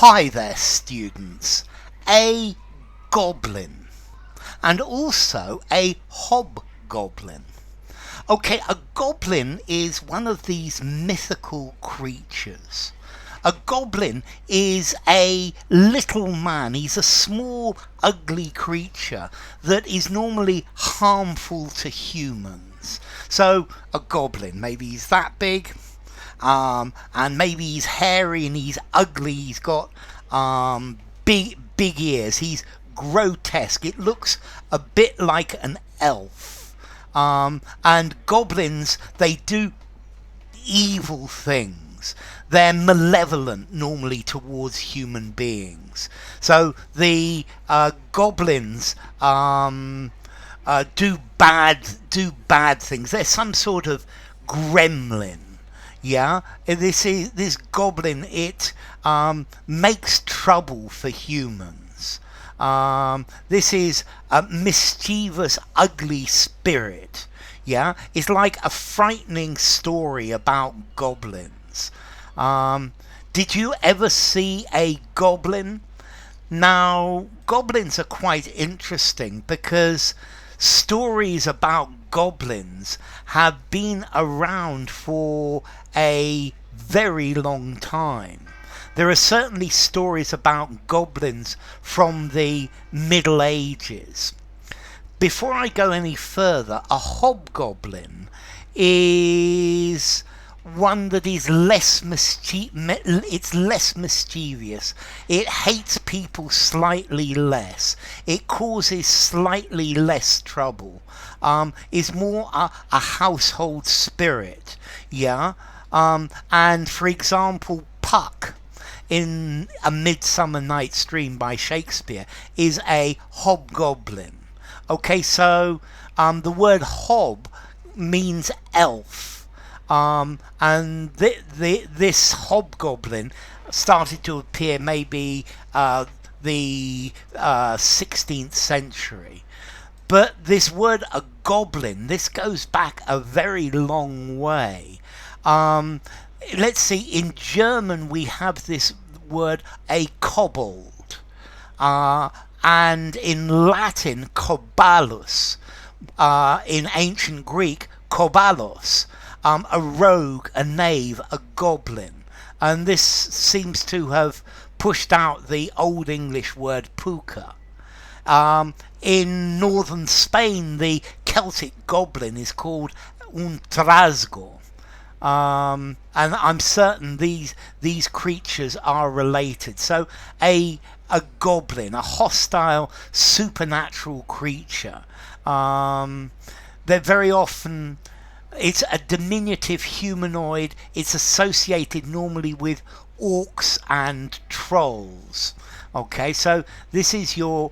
Hi there, students. A goblin and also a hobgoblin. Okay, a goblin is one of these mythical creatures. A goblin is a little man. He's a small, ugly creature that is normally harmful to humans. So, a goblin, maybe he's that big, and maybe he's hairy and he's ugly. He's got big ears. He's grotesque. It looks a bit like an elf. And goblins, they do evil things. They're malevolent normally towards human beings. So the goblins do bad things. They're some sort of gremlin. Yeah, this goblin. It makes trouble for humans. This is a mischievous, ugly spirit. Yeah, it's like a frightening story about goblins. Did you ever see a goblin? Now, goblins are quite interesting because stories about goblins have been around for a very long time. There are certainly stories about goblins from the Middle Ages. Before I go any further, a hobgoblin is one that is less mischievous. It hates people slightly less. It causes slightly less trouble. Is more a household spirit. Yeah. And for example, Puck in A Midsummer Night's Dream by Shakespeare is a hobgoblin. Okay, so the word hob means elf. And this hobgoblin started to appear maybe the 16th century. But this word a goblin, this goes back a very long way. Let's see, in German we have this word a kobold. And in Latin, kobalus. In ancient Greek, kobalos. A rogue, a knave, a goblin. And this seems to have pushed out the Old English word puka. In northern Spain, the Celtic goblin is called un trasgo. And I'm certain these creatures are related. So a goblin, a hostile supernatural creature. They're very often... It's a diminutive humanoid. It's associated normally with orcs and trolls. Okay, so this is your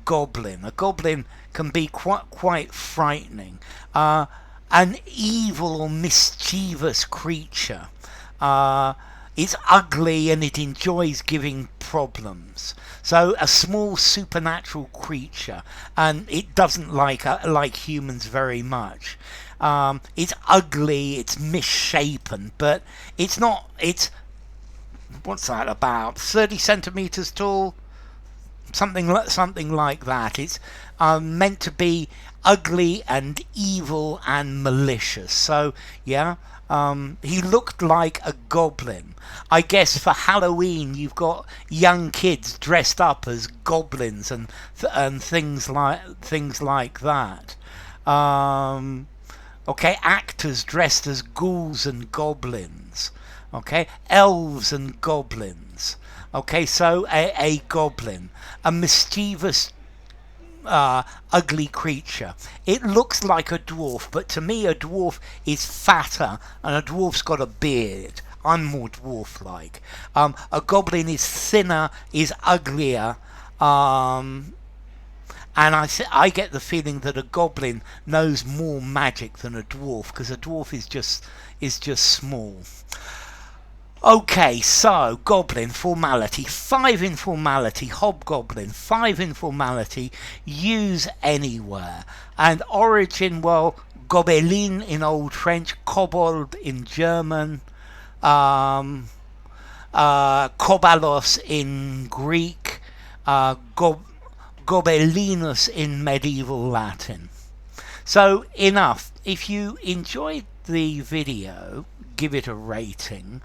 goblin. A goblin can be quite frightening. An evil or mischievous creature. It's ugly and it enjoys giving problems. So a small supernatural creature, and it doesn't like humans very much. It's ugly, it's misshapen, but it's not. It's what's that, about 30 centimeters tall, something like that. It's meant to be ugly and evil and malicious. So yeah, he looked like a goblin. I guess for Halloween you've got young kids dressed up as goblins and things like that. Okay, actors dressed as ghouls and goblins. Okay, elves and goblins. Okay, so a goblin, a mischievous, ugly creature. It looks like a dwarf, but to me a dwarf is fatter and a dwarf's got a beard. I'm more dwarf-like. A goblin is thinner, is uglier, and I get the feeling that a goblin knows more magic than a dwarf, because a dwarf is just small. Okay, so goblin, formality, 5 in formality, hobgoblin, 5 in formality, use anywhere. And origin, well, Gobelin in Old French, kobold in German. Kobalos in Greek, Gobelinus in medieval Latin. So enough. If you enjoyed the video, give it a rating,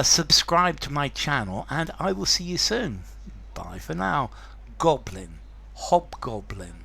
subscribe to my channel, and I will see you soon. Bye for now. Goblin, Hobgoblin.